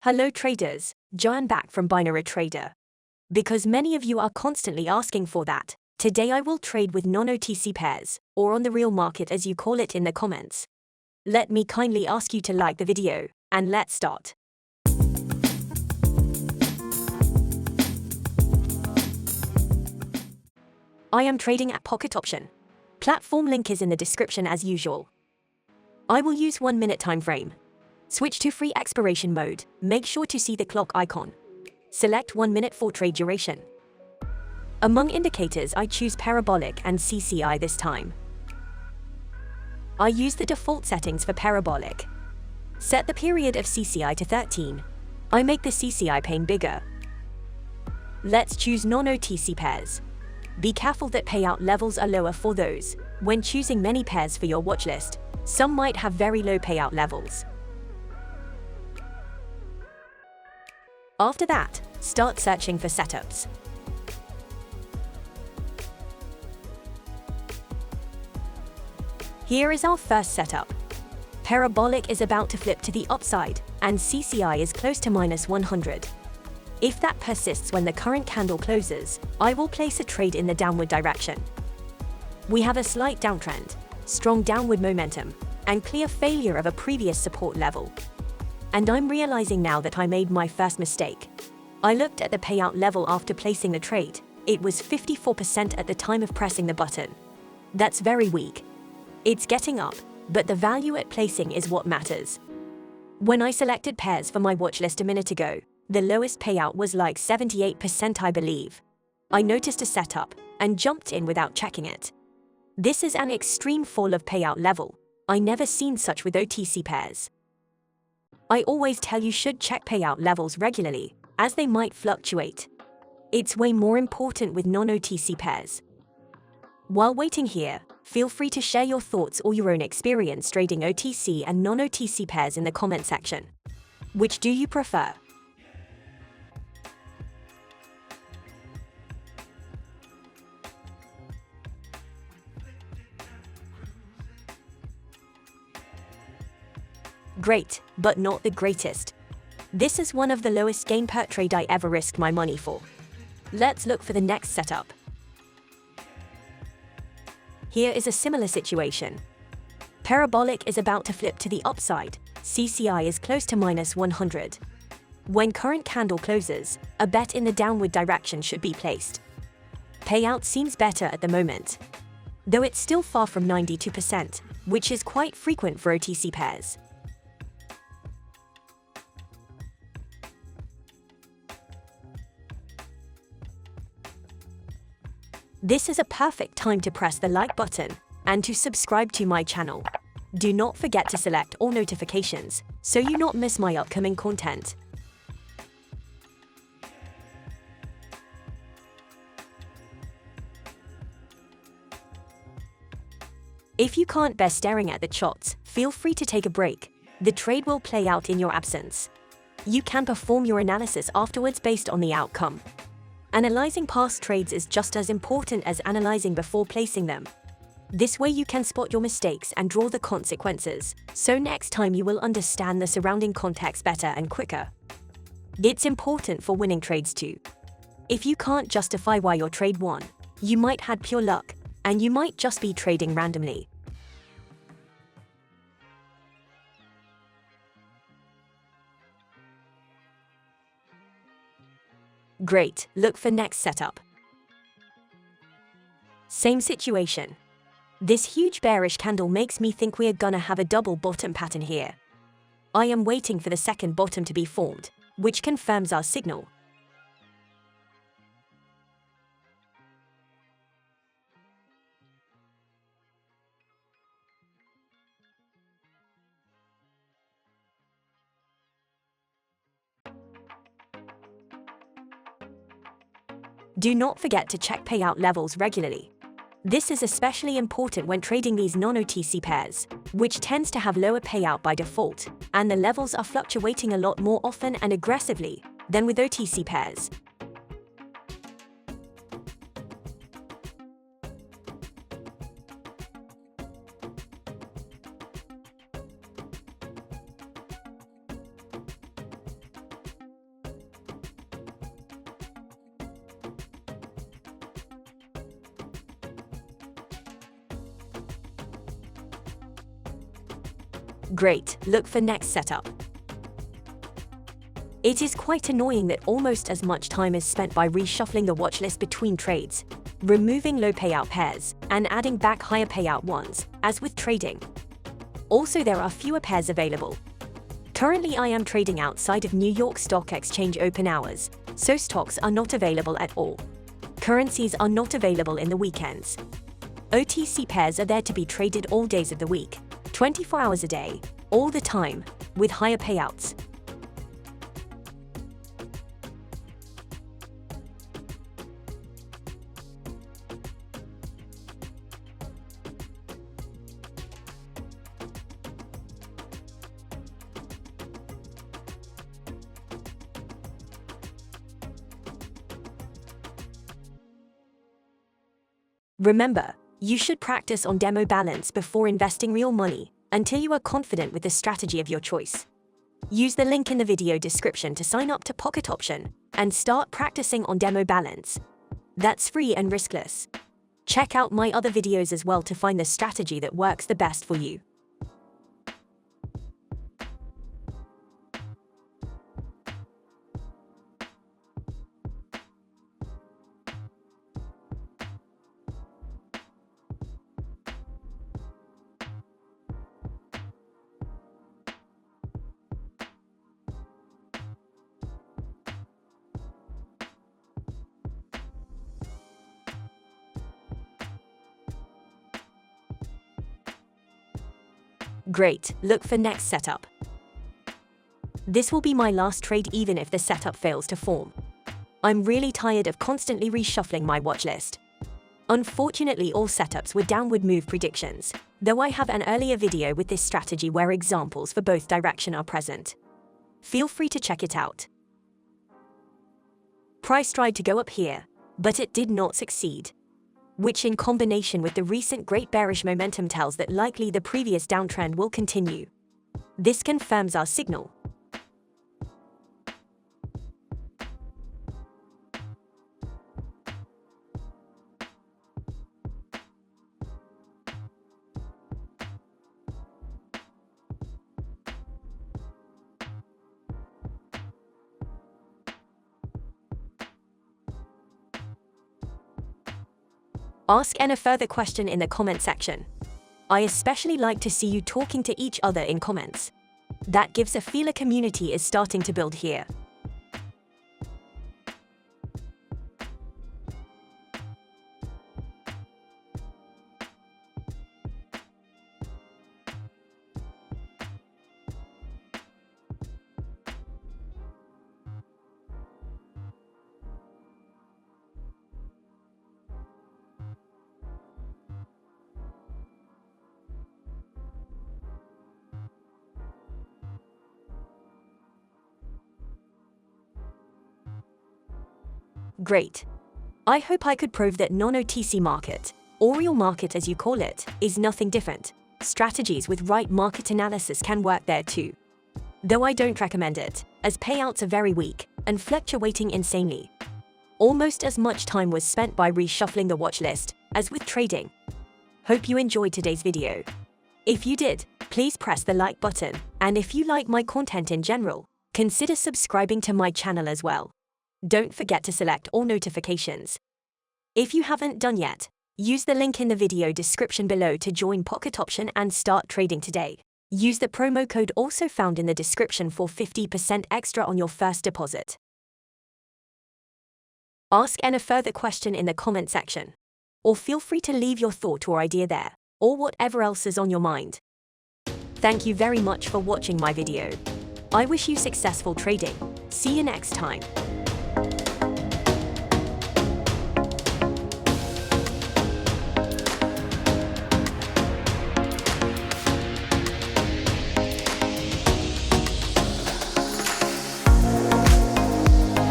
Hello traders, Joanne back from Binary Trader. Because many of you are constantly asking for that, today I will trade with non-OTC pairs, or on the real market as you call it in the comments. Let me kindly ask you to like the video, and let's start. I am trading at Pocket Option. Platform link is in the description as usual. I will use 1 minute time frame. Switch to free expiration mode, make sure to see the clock icon. Select 1 minute for trade duration. Among indicators I choose Parabolic and CCI this time. I use the default settings for Parabolic. Set the period of CCI to 13. I make the CCI pane bigger. Let's choose non-OTC pairs. Be careful that payout levels are lower for those. When choosing many pairs for your watch list, some might have very low payout levels. After that, start searching for setups. Here is our first setup. Parabolic is about to flip to the upside, and CCI is close to -100. If that persists when the current candle closes, I will place a trade in the downward direction. We have a slight downtrend, strong downward momentum, and clear failure of a previous support level. And I'm realizing now that I made my first mistake. I looked at the payout level after placing the trade. It was 54% at the time of pressing the button. That's very weak. It's getting up, but the value at placing is what matters. When I selected pairs for my watch list a minute ago, the lowest payout was like 78%, I believe. I noticed a setup and jumped in without checking it. This is an extreme fall of payout level. I never seen such with OTC pairs. I always tell you should check payout levels regularly, as they might fluctuate. It's way more important with non-OTC pairs. While waiting here, feel free to share your thoughts or your own experience trading OTC and non-OTC pairs in the comment section. Which do you prefer? Great, but not the greatest. This is one of the lowest gain per trade I ever risked my money for. Let's look for the next setup. Here is a similar situation. Parabolic is about to flip to the upside, CCI is close to -100. When current candle closes, a bet in the downward direction should be placed. Payout seems better at the moment, though it's still far from 92%, which is quite frequent for OTC pairs. This is a perfect time to press the like button and to subscribe to my channel. Do not forget to select all notifications so you not miss my upcoming content. If you can't bear staring at the charts, feel free to take a break. The trade will play out in your absence. You can perform your analysis afterwards based on the outcome. Analyzing past trades is just as important as analyzing before placing them. This way you can spot your mistakes and draw the consequences, so next time you will understand the surrounding context better and quicker. It's important for winning trades too. If you can't justify why your trade won, you might had pure luck, and you might just be trading randomly. Great, look for next setup. Same situation. This huge bearish candle makes me think we are gonna have a double bottom pattern here. I am waiting for the second bottom to be formed, which confirms our signal. Do not forget to check payout levels regularly. This is especially important when trading these non-OTC pairs, which tends to have lower payout by default, and the levels are fluctuating a lot more often and aggressively than with OTC pairs. Great, look for next setup. It is quite annoying that almost as much time is spent by reshuffling the watchlist between trades, removing low payout pairs, and adding back higher payout ones, as with trading. Also, there are fewer pairs available. Currently, I am trading outside of New York Stock Exchange open hours, so stocks are not available at all. Currencies are not available in the weekends. OTC pairs are there to be traded all days of the week, 24 hours a day, all the time, with higher payouts. Remember, you should practice on demo balance before investing real money until you are confident with the strategy of your choice. Use the link in the video description to sign up to Pocket Option and start practicing on demo balance. That's free and riskless. Check out my other videos as well to find the strategy that works the best for you. Great, look for next setup. This will be my last trade even if the setup fails to form. I'm really tired of constantly reshuffling my watchlist. Unfortunately, all setups were downward move predictions, though I have an earlier video with this strategy where examples for both direction are present. Feel free to check it out. Price tried to go up here, but it did not succeed, which in combination with the recent great bearish momentum tells that likely the previous downtrend will continue. This confirms our signal. Ask any further question in the comment section. I especially like to see you talking to each other in comments. That gives a feel a community is starting to build here. Great. I hope I could prove that non-OTC market, or real market as you call it, is nothing different. Strategies with right market analysis can work there too. Though I don't recommend it, as payouts are very weak and fluctuating insanely. Almost as much time was spent by reshuffling the watch list as with trading. Hope you enjoyed today's video. If you did, please press the like button, and if you like my content in general, consider subscribing to my channel as well. Don't forget to select all notifications. If you haven't done yet, use the link in the video description below to join Pocket Option and start trading today. Use the promo code also found in the description for 50% extra on your first deposit. Ask any further question in the comment section, or feel free to leave your thought or idea there, or whatever else is on your mind. Thank you very much for watching my video. I wish you successful trading. See you next time.